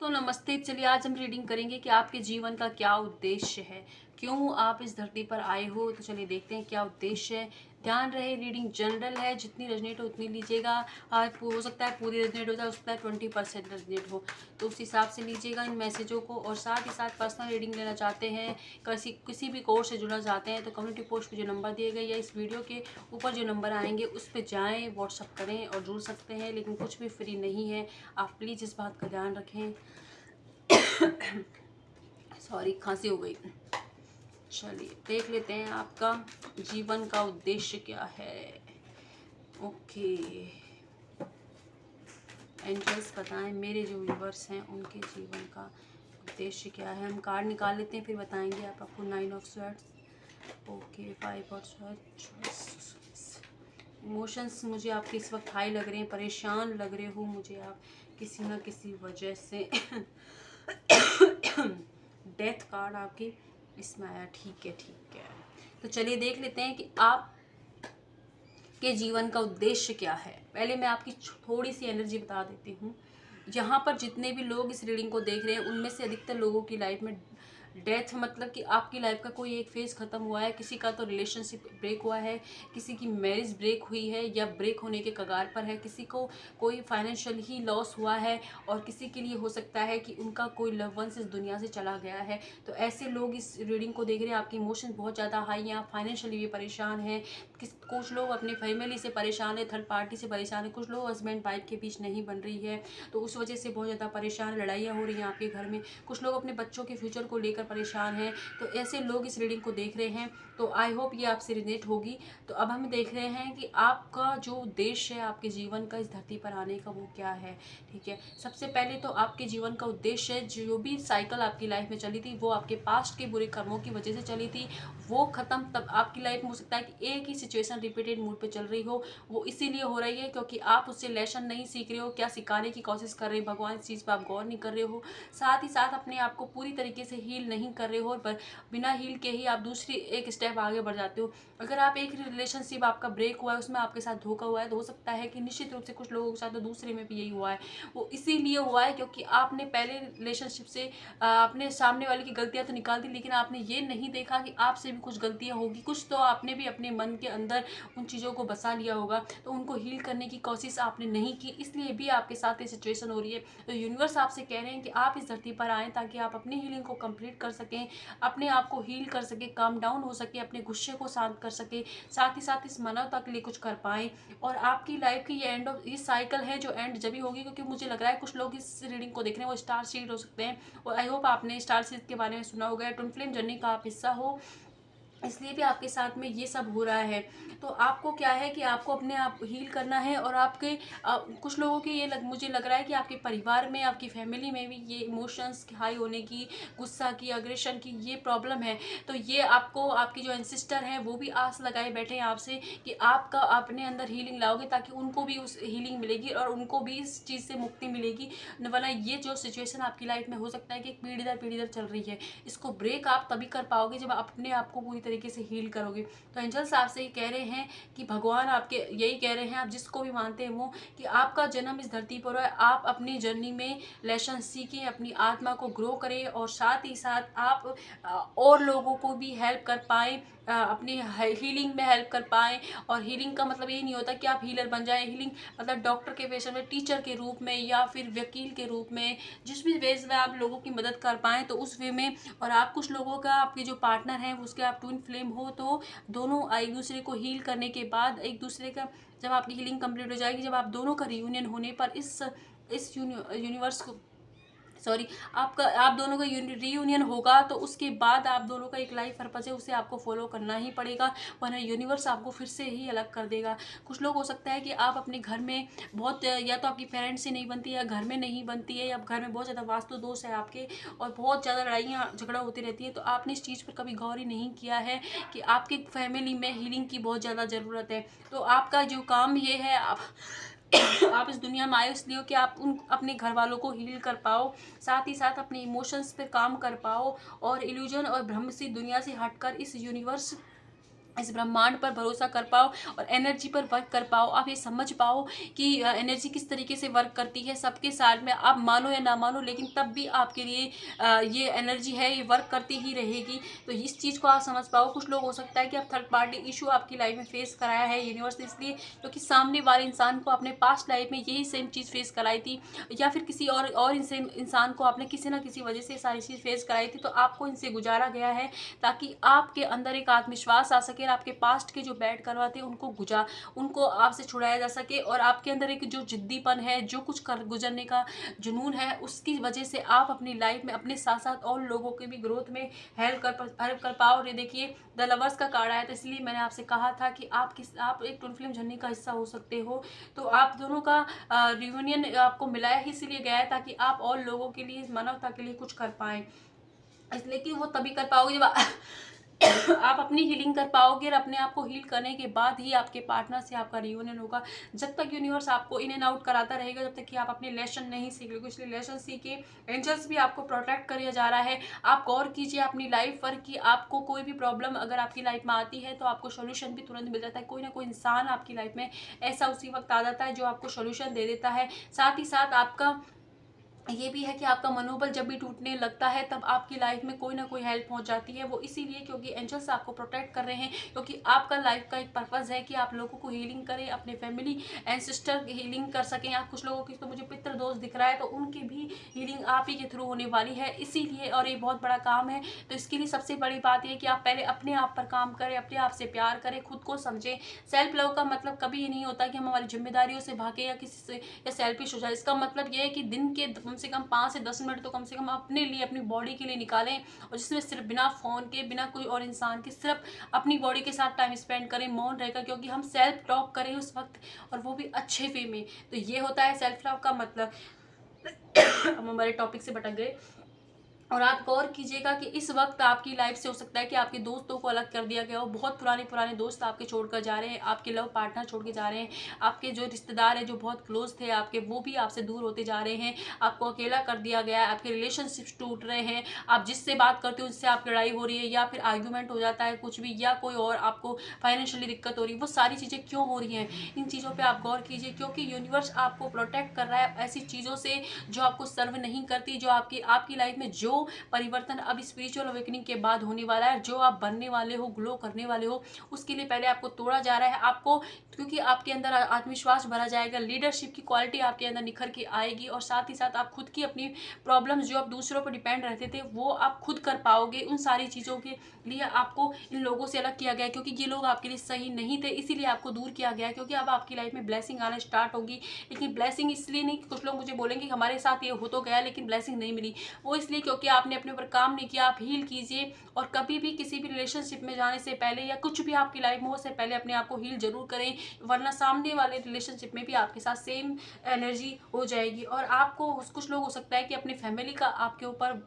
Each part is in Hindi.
तो नमस्ते। चलिए आज हम रीडिंग करेंगे कि आपके जीवन का क्या उद्देश्य है, क्यों आप इस धरती पर आए हो। तो चलिए देखते हैं क्या उद्देश्य है। ध्यान रहे रीडिंग जनरल है, जितनी रेजनेट हो उतनी लीजिएगा। हो सकता है पूरी रेजनेट हो जाए, हो सकता है 20% रेजनेट हो, तो उस हिसाब से लीजिएगा इन मैसेजों को। और साथ ही साथ पर्सनल रीडिंग लेना चाहते हैं, किसी भी कोर्स से जुड़ना चाहते हैं, तो कम्युनिटी पोस्ट पे जो नंबर दिए गए या इस वीडियो के ऊपर जो नंबर आएंगे उस पर जाएँ, व्हाट्सअप करें और जुड़ सकते हैं। लेकिन कुछ भी फ्री नहीं है, आप प्लीज़ इस बात का ध्यान रखें। सॉरी, खांसी हो गई। चलिए देख लेते हैं आपका जीवन का उद्देश्य क्या है। ओके, एंजल्स बताएं मेरे जो व्यूवर्स हैं उनके जीवन का उद्देश्य क्या है। हम कार्ड निकाल लेते हैं फिर बताएंगे आपको। 9 of swords, okay, 5 of swords. Emotions मुझे आपके इस वक्त हाई लग रहे हैं, परेशान लग रहे हो मुझे आप किसी ना किसी वजह से। डेथ कार्ड आपकी इसमें आया, ठीक है ठीक है। तो चलिए देख लेते हैं कि आप के जीवन का उद्देश्य क्या है। पहले मैं आपकी थोड़ी सी एनर्जी बता देती हूँ। यहाँ पर जितने भी लोग इस रीडिंग को देख रहे हैं उनमें से अधिकतर लोगों की लाइफ में डेथ मतलब कि आपकी लाइफ का कोई एक फेज़ ख़त्म हुआ है। किसी का तो रिलेशनशिप ब्रेक हुआ है, किसी की मैरिज ब्रेक हुई है या ब्रेक होने के कगार पर है, किसी को कोई फाइनेंशियल ही लॉस हुआ है, और किसी के लिए हो सकता है कि उनका कोई लव वंस इस दुनिया से चला गया है। तो ऐसे लोग इस रीडिंग को देख रहे हैं। आपके इमोशन बहुत ज़्यादा हाई हैं, आप फाइनेंशियली भी परेशान हैं। कुछ लोग अपनी फैमिली से परेशान है, थर्ड पार्टी से परेशान है, कुछ लोग हस्बैंड वाइफ के बीच नहीं बन रही है तो उस वजह से बहुत ज़्यादा परेशान, लड़ाइयाँ हो रही हैं आपके घर में। कुछ लोग अपने बच्चों के फ्यूचर को लेकर परेशान हैं। तो ऐसे लोग इस रीडिंग को देख रहे हैं, तो आई होप ये आपसे रिलेट होगी। तो अब हम देख रहे हैं कि आपका जो उद्देश्य है आपके जीवन का इस धरती पर आने का वो क्या है। ठीक है, सबसे पहले तो आपके जीवन का उद्देश्य है, जो भी साइकिल आपकी लाइफ में चली थी वो आपके पास्ट के बुरे कर्मों की वजह से चली थी, वो ख़त्म। तब आपकी लाइफ में हो सकता है कि एक ही सिचुएशन रिपीटेड मूड पे चल रही हो, वो इसीलिए हो रही है क्योंकि आप उससे लेसन नहीं सीख रहे हो, क्या सिखाने की कोशिश कर रहे हो भगवान, इस चीज़ पर आप गौर नहीं कर रहे हो। साथ ही साथ अपने आप को पूरी तरीके से हील नहीं कर रहे हो, पर बिना हील के ही आप दूसरी एक स्टेप आगे बढ़ जाते हो। अगर आप एक रिलेशनशिप आपका ब्रेक हुआ है, उसमें आपके साथ धोखा हुआ है, तो हो सकता है कि निश्चित रूप से कुछ लोगों के साथ तो दूसरे में भी यही हुआ है। वो इसीलिए हुआ है क्योंकि आपने पहले रिलेशनशिप से अपने सामने वाले की गलतियां तो निकाल दी, लेकिन आपने ये नहीं देखा कि आपसे भी कुछ गलतियां होगी। कुछ तो आपने भी अपने मन के अंदर उन चीज़ों को बसा लिया होगा, तो उनको हील करने की कोशिश आपने नहीं की, इसलिए भी आपके साथ ये सिचुएशन हो रही है। तो यूनिवर्स आपसे कह रहे हैं कि आप इस धरती पर आएँ ताकि आप अपनी हीलिंग को कंप्लीट कर सकें, अपने आप को हील कर सकें, काम डाउन हो सके, अपने गुस्से को शांत कर सके, साथ ही साथ इस मानवता के लिए कुछ कर पाएँ। और आपकी लाइफ की ये एंड ऑफ ये साइकिल है जो एंड जब भी होगी, क्योंकि मुझे लग रहा है कुछ लोग इस रीडिंग को देख रहे हैं वो स्टार सीड हो सकते हैं, और आई होप आपने स्टार सीड के बारे में सुना होगा। ट्विन फ्लेम जर्नी का आप हिस्सा हो, इसलिए भी आपके साथ में ये सब हो रहा है। तो आपको क्या है कि आपको अपने आप हील करना है। और आपके कुछ लोगों की मुझे लग रहा है कि आपके परिवार में, आपकी फैमिली में भी ये इमोशंस हाई होने की, गुस्सा की, अग्रेशन की ये प्रॉब्लम है। तो ये आपको आपकी जो एंसिस्टर हैं वो भी आस लगाए बैठे हैं आपसे कि आपका अपने अंदर हीलिंग लाओगे ताकि उनको भी उस हीलिंग मिलेगी और उनको भी इस चीज़ से मुक्ति मिलेगी। वरना ये जो सिचुएशन आपकी लाइफ में हो सकता है कि एक पीढ़ी दर चल रही है, इसको ब्रेक आप तभी कर पाओगे जब आप अपने आप को पूरी तरीके से हील करोगे। तो एंजल्स आपसे ये कह रहे हैं कि भगवान आपके यही कह रहे हैं, आप जिसको भी मानते हैं वो, कि आपका जन्म इस धरती पर है, आप अपनी जर्नी में लेसन सीखें, अपनी आत्मा को ग्रो करें, और साथ ही साथ आप और लोगों को भी हेल्प कर पाएँ, अपनी हीलिंग में हेल्प कर पाएँ। और हीलिंग का मतलब ये नहीं होता कि आप हीलर बन जाएँ। हीलिंग मतलब डॉक्टर के पेशे में, टीचर के रूप में, या फिर वकील के रूप में, जिस भी वेज में आप लोगों की मदद कर पाएँ तो उस वे में। और आप कुछ लोगों का, आपके जो पार्टनर हैं उसके आप ट्विन फ्लेम हो, तो दोनों एक दूसरे को हील करने के बाद, एक दूसरे का जब आपकी हीलिंग कंप्लीट हो जाएगी, जब आप दोनों का रियूनियन होने पर इस यूनिवर्स को, सॉरी, आपका आप दोनों का रीयूनियन होगा, तो उसके बाद आप दोनों का एक लाइफ पर्पज है, उसे आपको फॉलो करना ही पड़ेगा, वरना यूनिवर्स आपको फिर से ही अलग कर देगा। कुछ लोग हो सकता है कि आप अपने घर में बहुत, या तो आपकी पेरेंट्स से नहीं बनती है, या घर में नहीं बनती है, या घर में बहुत ज़्यादा वास्तु दोष है आपके, और बहुत ज़्यादा लड़ाइयाँ झगड़ा होती रहती है, तो आपने इस चीज़ पर कभी गौर ही नहीं किया है कि आपके फैमिली में हीलिंग की बहुत ज़्यादा ज़रूरत है। तो आपका जो काम ये है, आप इस दुनिया में आए इसलिए हो कि आप उन अपने घर वालों को हील कर पाओ, साथ ही साथ अपने इमोशंस पे काम कर पाओ, और इल्यूजन और भ्रम सी दुनिया से हटकर इस यूनिवर्स इस ब्रह्मांड पर भरोसा कर पाओ और एनर्जी पर वर्क कर पाओ। आप ये समझ पाओ कि एनर्जी किस तरीके से वर्क करती है सबके साथ में। आप मानो या ना मानो, लेकिन तब भी आपके लिए ये एनर्जी है, ये वर्क करती ही रहेगी। तो इस चीज़ को आप समझ पाओ। कुछ लोग हो सकता है कि आप थर्ड पार्टी इशू आपकी लाइफ में फेस कराया है यूनिवर्स ने, इसलिए क्योंकि सामने वाले इंसान को अपने पास्ट लाइफ में यही सेम चीज़ फेस कराई थी, या फिर किसी और इंसान को आपने किसी ना किसी वजह से सारी चीज़ फेस कराई थी। तो आपको इनसे गुजारा गया है ताकि आपके अंदर एक आत्मविश्वास आ सके, आपके पास्ट के जो बैड कर्मा थे उनको आपसे छुड़ाया जा सके, और आपके अंदर एक जो जिद्दीपन है, जो कुछ कर गुजरने का जुनून है, उसकी वजह से आप अपनी लाइफ में अपने साथ साथ और लोगों के भी ग्रोथ में हेल्प कर पाओ। और ये देखिए द लवर्स का कार्ड आया, तो इसलिए मैंने आपसे कहा था कि आप एक ट्विन फ्लेम जर्नी का हिस्सा हो सकते हो। तो आप दोनों का रियूनियन आपको मिलाया ही इसीलिए गया है ताकि आप और लोगों के लिए, मानवता के लिए कुछ कर पाएँ। इसलिए कि वो तभी कर पाओगे जब आप अपनी हीलिंग कर पाओगे, और अपने आप को हील करने के बाद ही आपके पार्टनर से आपका रियूनियन होगा। जब तक यूनिवर्स आपको इन एंड आउट कराता रहेगा, जब तक कि आप अपने लेसन नहीं सीख लोगे। इसलिए लेसन सीखे, एंजल्स भी आपको प्रोटेक्ट किया जा रहा है। आप गौर कीजिए अपनी लाइफ पर कि आपको कोई भी प्रॉब्लम अगर आपकी लाइफ में आती है तो आपको सोल्यूशन भी तुरंत मिल जाता है। कोई ना कोई इंसान आपकी लाइफ में ऐसा उसी वक्त आ जाता है जो आपको सोल्यूशन दे देता है। साथ ही साथ आपका ये भी है कि आपका मनोबल जब भी टूटने लगता है तब आपकी लाइफ में कोई ना कोई हेल्प पहुंच जाती है। वो इसीलिए क्योंकि एंजल्स आपको प्रोटेक्ट कर रहे हैं, क्योंकि आपका लाइफ का एक पर्पस है कि आप लोगों को हीलिंग करें, अपने फैमिली एंड सिस्टर हीलिंग कर सकें। आप कुछ लोगों की तो मुझे पितृ दोष दिख रहा है, तो उनकी भी हीलिंग आप ही के थ्रू होने वाली है इसीलिए, और ये बहुत बड़ा काम है। तो इसके लिए सबसे बड़ी बात यह कि आप पहले अपने आप पर काम करें, अपने आप से प्यार करें, खुद को समझें। सेल्फ लव का मतलब कभी ये नहीं होता कि हम हमारी जिम्मेदारियों से भागे या किसी से या सेल्फिश हो जाए। इसका मतलब यह है कि दिन के कम से कम 5 से 10 मिनट तो कम से कम अपने लिए, अपनी बॉडी के लिए निकालें, और जिसमें सिर्फ बिना फोन के, बिना कोई और इंसान के, सिर्फ अपनी बॉडी के साथ टाइम स्पेंड करें, मौन रहकर, क्योंकि हम सेल्फ टॉक करें उस वक्त, और वो भी अच्छे वे में। तो ये होता है सेल्फ लव का मतलब। हम हमारे टॉपिक से भटक गए। और आप गौर कीजिएगा कि इस वक्त आपकी लाइफ से हो सकता है कि आपके दोस्तों को अलग कर दिया गया हो। बहुत पुराने दोस्त आपके छोड़कर जा रहे हैं, आपके लव पार्टनर छोड़ के जा रहे हैं, आपके जो रिश्तेदार हैं जो बहुत क्लोज थे आपके, वो भी आपसे दूर होते जा रहे हैं, आपको अकेला कर दिया गया है, आपके रिलेशनशिप्स टूट रहे हैं, आप जिससे बात करते हो उससे आपकी लड़ाई हो रही है, या फिर आर्ग्यूमेंट हो जाता है कुछ भी, या कोई और आपको फाइनेंशियली दिक्कत हो रही है। वो सारी चीज़ें क्यों हो रही हैं, इन चीज़ों पर आप गौर कीजिए, क्योंकि यूनिवर्स आपको प्रोटेक्ट कर रहा है ऐसी चीज़ों से जो आपको सर्व नहीं करती, जो आपकी लाइफ में जो परिवर्तन अब स्पिरिचुअल अवेकनिंग के बाद होने वाला है, जो आप बनने वाले हो, ग्लो करने वाले हो, उसके लिए पहले आपको तोड़ा जा रहा है। आपको, क्योंकि आपके अंदर आत्मविश्वास भरा जाएगा, लीडरशिप की क्वालिटी आपके अंदर निखर के आएगी, और साथ ही साथ आप खुद की अपनी प्रॉब्लम्स जो आप दूसरों पर डिपेंड रहते थे वो आप खुद कर पाओगे। उन सारी चीज़ों के लिए आपको इन लोगों से अलग किया गया है, क्योंकि ये लोग आपके लिए सही नहीं थे, इसीलिए आपको दूर किया गया है। क्योंकि अब आपकी लाइफ में ब्लेसिंग आना स्टार्ट होगी, लेकिन ब्लेसिंग इसलिए नहीं, कुछ लोग मुझे बोलेंगे हमारे साथ ये हो तो गया लेकिन ब्लेसिंग नहीं मिली, वो इसलिए क्योंकि आपने अपने ऊपर काम नहीं किया। आप हील कीजिए, और कभी भी किसी भी रिलेशनशिप में जाने से पहले या कुछ भी आपकी लाइफ में हो से पहले अपने आप को हील जरूर करें, वरना सामने वाले रिलेशनशिप में भी आपके साथ सेम एनर्जी हो जाएगी। और आपको, कुछ लोग हो सकता है कि अपनी फैमिली का आपके ऊपर,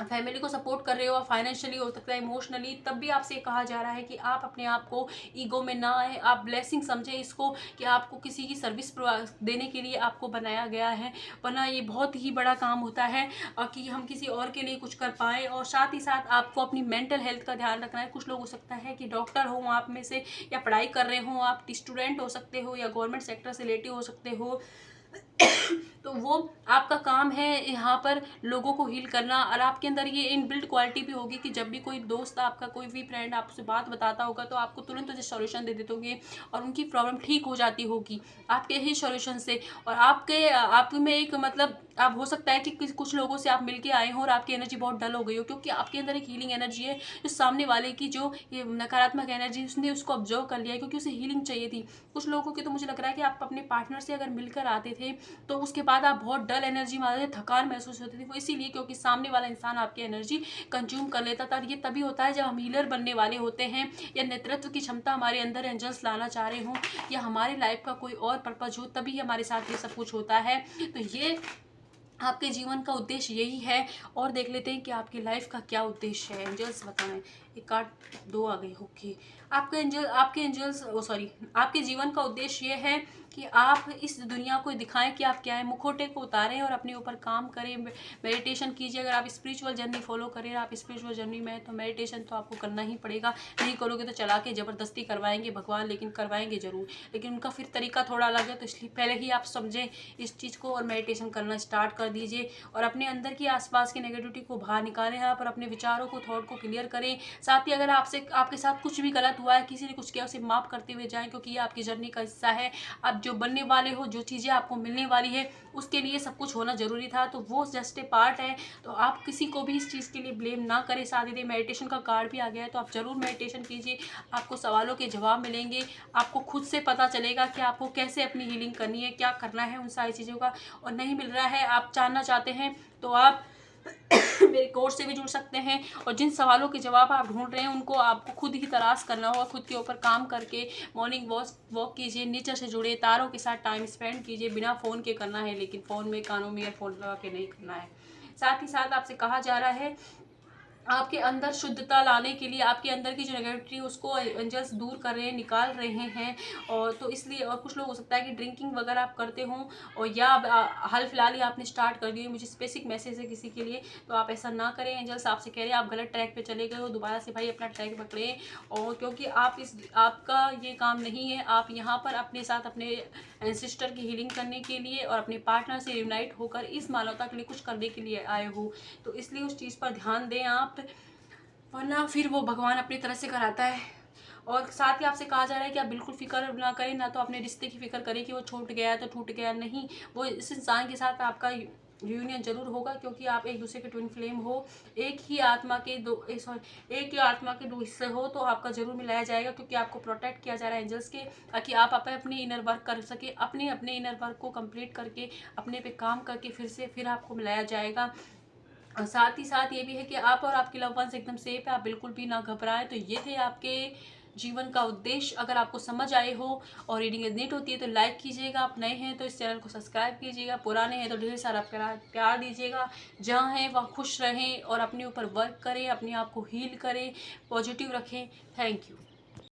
फैमिली को सपोर्ट कर रहे हो, फाइनेंशियली हो सकता है, इमोशनली, तब भी आपसे कहा जा रहा है कि आप अपने आप को ईगो में ना आए, आप ब्लेसिंग समझें इसको कि आपको किसी की सर्विस देने के लिए आपको बनाया गया है, वरना ये बहुत ही बड़ा काम होता है कि हम किसी और के लिए कुछ कर पाएँ। और साथ ही साथ आपको अपनी मेंटल हेल्थ का ध्यान रखना है। कुछ लोग हो सकता है कि डॉक्टर हो आप में से, या पढ़ाई कर रहे हो, आप स्टूडेंट हो सकते हो, या गवर्नमेंट सेक्टर से रिलेटिव हो सकते हो, तो वो आपका काम है यहाँ पर लोगों को हील करना। और आपके अंदर ये इनबिल्ट क्वालिटी भी होगी कि जब भी कोई दोस्त आपका, कोई भी फ्रेंड आपसे बात बताता होगा तो आपको तुरंत उसे सॉल्यूशन दे देते होंगे, और उनकी प्रॉब्लम ठीक हो जाती होगी आपके ही सॉल्यूशन से। और आप में एक मतलब, आप हो सकता है कि कुछ लोगों से आप मिलके आए हो और आपकी एनर्जी बहुत डल हो गई हो, क्योंकि आपके अंदर एक हीलिंग एनर्जी है जो सामने वाले की जो ये नकारात्मक एनर्जी, उसने उसको ऑब्जर्व कर लिया है, क्योंकि उसे हीलिंग चाहिए थी। कुछ लोगों की तो मुझे लग रहा है कि आप अपने पार्टनर से अगर मिलकर आते थे तो उसके बाद आप बहुत डल एनर्जी में आते थे, थकान महसूस होती थी। वो इसीलिए क्योंकि सामने वाला इंसान आपकी एनर्जी कंज्यूम कर लेता था। और ये तभी होता है जब हम हीलर बनने वाले होते हैं, या नेतृत्व की क्षमता हमारे अंदर एंजल्स लाना चाह रहे हों, या हमारी लाइफ का कोई और पर्पज हो, तभी हमारे साथ ये सब कुछ होता है। तो ये आपके जीवन का उद्देश्य यही है। और देख लेते हैं कि आपकी लाइफ का क्या उद्देश्य है, एंजल्स बताएं। एक कार्ड, 2 आ गए। ओके, आपके एंजल्स आपके जीवन का उद्देश्य ये है कि आप इस दुनिया को दिखाएं कि आप क्या है, मुखौटे को उतारें और अपने ऊपर काम करें, मेडिटेशन कीजिए। अगर आप स्पिरिचुअल जर्नी फॉलो करें, आप स्पिरिचुअल जर्नी में हैं तो मेडिटेशन तो आपको करना ही पड़ेगा। नहीं करोगे तो चला के ज़बरदस्ती करवाएंगे भगवान, लेकिन करवाएंगे ज़रूर, लेकिन उनका फिर तरीका थोड़ा अलग है। तो इसलिए पहले ही आप समझें इस चीज़ को और मेडिटेशन करना स्टार्ट कर दीजिए और अपने अंदर की आसपास की नेगेटिविटी को बाहर निकालें आप और अपने विचारों को, थॉट को क्लियर करें। साथ ही अगर आपके साथ कुछ भी गलत हुआ है, किसी ने कुछ किया, उसे माफ़ करते हुए जाएं, क्योंकि ये आपकी जर्नी का हिस्सा है। आप जो बनने वाले हो, जो चीज़ें आपको मिलने वाली है, उसके लिए सब कुछ होना ज़रूरी था, तो वो जस्ट ए पार्ट है। तो आप किसी को भी इस चीज़ के लिए ब्लेम ना करें। साथ ही मेडिटेशन का कार्ड भी आ गया है, तो आप ज़रूर मेडिटेशन कीजिए, आपको सवालों के जवाब मिलेंगे, आपको खुद से पता चलेगा कि आपको कैसे अपनी हीलिंग करनी है, क्या करना है उन सारी चीज़ों का। और नहीं मिल रहा है, आप जानना चाहते हैं, तो आप मेरे कोर्स से भी जुड़ सकते हैं और जिन सवालों के जवाब आप ढूंढ रहे हैं उनको आपको खुद ही तलाश करना होगा। खुद के ऊपर काम करके मॉर्निंग वॉक कीजिए, नेचर से जुड़े, तारों के साथ टाइम स्पेंड कीजिए। बिना फ़ोन के करना है, लेकिन फ़ोन में कानों में ईयरफोन लगा के नहीं करना है। साथ ही साथ आपसे कहा जा रहा है आपके अंदर शुद्धता लाने के लिए, आपके अंदर की जो नेगेटिविटी है उसको एंजल्स दूर कर रहे हैं, निकाल रहे हैं। और तो इसलिए, और कुछ लोग हो सकता है कि ड्रिंकिंग वगैरह आप करते हो और या हाल फिलहाल ही आपने स्टार्ट कर दी, मुझे स्पेसिफिक मैसेज है किसी के लिए, तो आप ऐसा ना करें। एंजल्स आपसे कह रहे हैं आप गलत ट्रैक पे चले गए हो, दोबारा से भाई अपना ट्रैक पकड़ें। और क्योंकि आपका ये काम नहीं है, आप यहाँ पर अपने साथ अपने एंसेस्टर की हीलिंग करने के लिए और अपने पार्टनर से यूनाइट होकर इस मानवता के लिए कुछ करने के लिए आए हो। तो इसलिए उस चीज़ पर ध्यान दें आप, वरना फिर वो भगवान अपनी तरह से कराता है। और साथ ही आपसे कहा जा रहा है कि आप बिल्कुल फिक्र ना करें, ना तो अपने रिश्ते की फिक्र करें कि वो छूट गया तो टूट गया, नहीं, वो इस इंसान के साथ आपका यूनियन जरूर होगा, क्योंकि आप एक दूसरे के ट्विन फ्लेम हो, एक ही आत्मा के दो हिस्से हो, तो आपका जरूर मिलाया जाएगा, क्योंकि आपको प्रोटेक्ट किया जा रहा है एंजल्स के, ताकि आप अपने इनर वर्क कर सके, अपने इनर वर्क को कंप्लीट करके अपने पे काम करके फिर आपको मिलाया जाएगा। और साथ ही साथ ये भी है कि आप और आपके लव वंस एकदम सेफ है, आप बिल्कुल भी ना घबराएं। तो ये थे आपके जीवन का उद्देश्य। अगर आपको समझ आए हो और रीडिंग नीट होती है तो लाइक कीजिएगा, आप नए हैं तो इस चैनल को सब्सक्राइब कीजिएगा, पुराने हैं तो ढेर सारा प्यार दीजिएगा। जहाँ हैं वहाँ खुश रहें और अपने ऊपर वर्क करें, अपने आप को हील करें, पॉजिटिव रखें। Thank you.